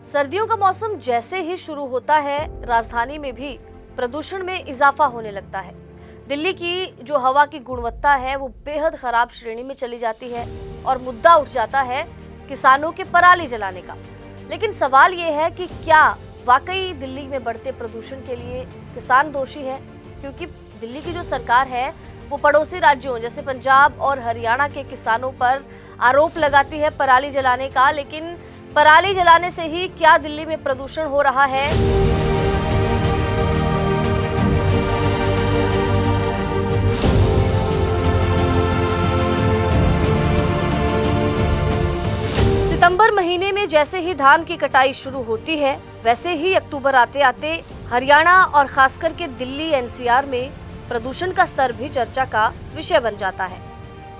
सर्दियों का मौसम जैसे ही शुरू होता है, राजधानी में भी प्रदूषण में इजाफा होने लगता है। दिल्ली की जो हवा की गुणवत्ता है वो बेहद खराब श्रेणी में चली जाती है और मुद्दा उठ जाता है किसानों के पराली जलाने का। लेकिन सवाल ये है कि क्या वाकई दिल्ली में बढ़ते प्रदूषण के लिए किसान दोषी है? क्योंकि दिल्ली की जो सरकार है वो पड़ोसी राज्यों जैसे पंजाब और हरियाणा के किसानों पर आरोप लगाती है पराली जलाने का। लेकिन पराली जलाने से ही क्या दिल्ली में प्रदूषण हो रहा है? सितंबर महीने में जैसे ही धान की कटाई शुरू होती है, वैसे ही अक्टूबर आते आते हरियाणा और खासकर के दिल्ली एनसीआर में प्रदूषण का स्तर भी चर्चा का विषय बन जाता है।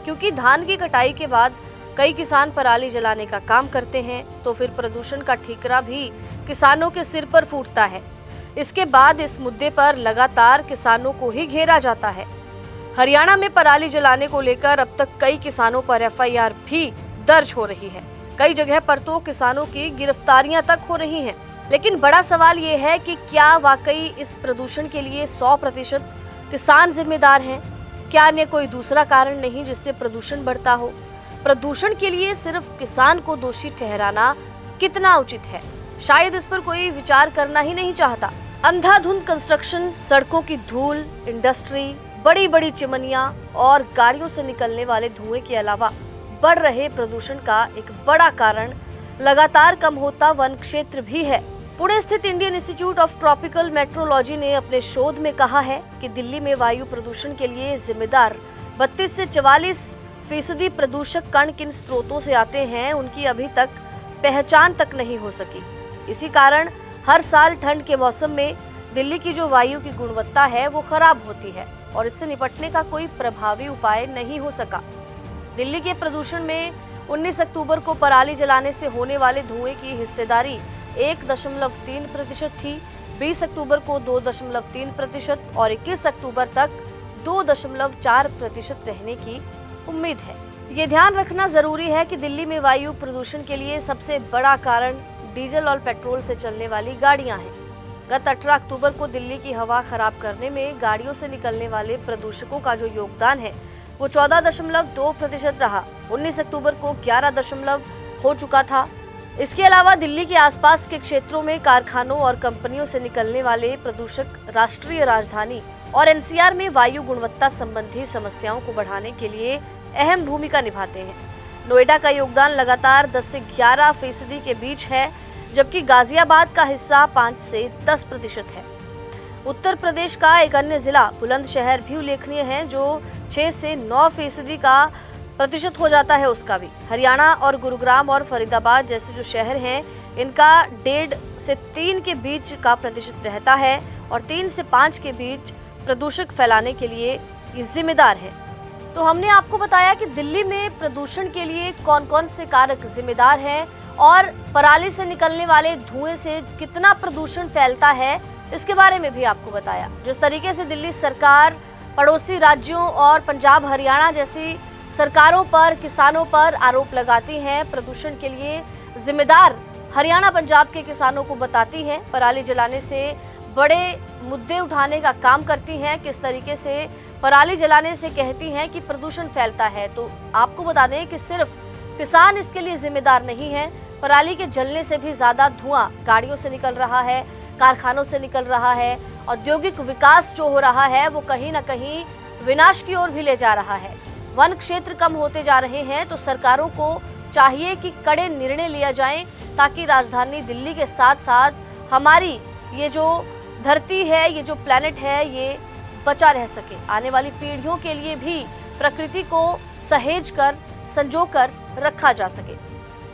क्योंकि धान की कटाई के बाद कई किसान पराली जलाने का काम करते हैं, तो फिर प्रदूषण का ठीकरा भी किसानों के सिर पर फूटता है। इसके बाद इस मुद्दे पर लगातार किसानों को ही घेरा जाता है। हरियाणा में पराली जलाने को लेकर अब तक कई किसानों पर एफआईआर भी दर्ज हो रही है। कई जगह पर तो किसानों की गिरफ्तारियां तक हो रही हैं। लेकिन बड़ा सवाल ये है कि क्या वाकई इस प्रदूषण के लिए 100% किसान जिम्मेदार हैं? क्या अन्य कोई दूसरा कारण नहीं जिससे प्रदूषण बढ़ता हो? प्रदूषण के लिए सिर्फ किसान को दोषी ठहराना कितना उचित है? शायद इस पर कोई विचार करना ही नहीं चाहता। अंधाधुंध कंस्ट्रक्शन, सड़कों की धूल, इंडस्ट्री, बड़ी बड़ी चिमनियां और गाड़ियों से निकलने वाले धुएं के अलावा बढ़ रहे प्रदूषण का एक बड़ा कारण लगातार कम होता वन क्षेत्र भी है। पुणे स्थित Indian institute of tropical metrology ने अपने शोध में कहा है कि दिल्ली में वायु प्रदूषण के लिए जिम्मेदार 32 से 44% प्रदूषक कण किन स्रोतों से आते हैं, उनकी अभी तक पहचान तक नहीं हो सकी। इसी कारण हर साल ठंड के मौसम में दिल्ली की जो वायु की गुणवत्ता है वो खराब होती है और इससे निपटने का कोई प्रभावी उपाय नहीं हो सका। दिल्ली के प्रदूषण में 19 अक्टूबर को पराली जलाने से होने वाले धुएं की हिस्सेदारी 1.3% थी, 20 अक्टूबर को 2.3% और 21 अक्टूबर तक 2.4% रहने की उम्मीद है। ये ध्यान रखना जरूरी है कि दिल्ली में वायु प्रदूषण के लिए सबसे बड़ा कारण डीजल और पेट्रोल से चलने वाली गाड़ियां हैं। गत 18 अक्टूबर को दिल्ली की हवा खराब करने में गाड़ियों से निकलने वाले प्रदूषकों का जो योगदान है वो 14.2% रहा। 19 अक्टूबर को 11 हो चुका था। इसके अलावा दिल्ली के आसपास के क्षेत्रों में कारखानों और कंपनियों से निकलने वाले प्रदूषक राष्ट्रीय राजधानी और एनसीआर में वायु गुणवत्ता संबंधी समस्याओं को बढ़ाने के लिए अहम भूमिका निभाते हैं। नोएडा का योगदान लगातार 10 से 11% के बीच है, जबकि गाजियाबाद का हिस्सा 5 से 10% है। उत्तर प्रदेश का एक अन्य जिला बुलंदशहर भी उल्लेखनीय है, जो 6 से 9% का प्रतिशत हो जाता है उसका भी। हरियाणा और गुरुग्राम और फरीदाबाद जैसे जो शहर हैं, इनका 1.5 से 3 के बीच का प्रतिशत रहता है और 3 से 5 के बीच प्रदूषक फैलाने के लिए ये जिम्मेदार है। तो हमने आपको बताया कि दिल्ली में प्रदूषण के लिए कौन कौन से कारक जिम्मेदार हैं और पराली से निकलने वाले धुएं से कितना प्रदूषण फैलता है, इसके बारे में भी आपको बताया। जिस तरीके से दिल्ली सरकार पड़ोसी राज्यों और पंजाब हरियाणा जैसी सरकारों पर, किसानों पर आरोप लगाती हैं, प्रदूषण के लिए जिम्मेदार हरियाणा पंजाब के किसानों को बताती हैं, पराली जलाने से बड़े मुद्दे उठाने का काम करती हैं, किस तरीके से पराली जलाने से कहती हैं कि प्रदूषण फैलता है। तो आपको बता दें कि सिर्फ किसान इसके लिए जिम्मेदार नहीं है। पराली के जलने से भी ज्यादा धुआं गाड़ियों से निकल रहा है, कारखानों से निकल रहा है। औद्योगिक विकास जो हो रहा है वो कहीं ना कहीं विनाश की ओर भी ले जा रहा है। वन क्षेत्र कम होते जा रहे हैं, तो सरकारों को चाहिए कि कड़े निर्णय लिया जाएं ताकि राजधानी दिल्ली के साथ साथ हमारी ये जो धरती है, ये जो प्लेनेट है, ये बचा रह सके। आने वाली पीढ़ियों के लिए भी प्रकृति को सहेज कर, संजो कर रखा जा सके।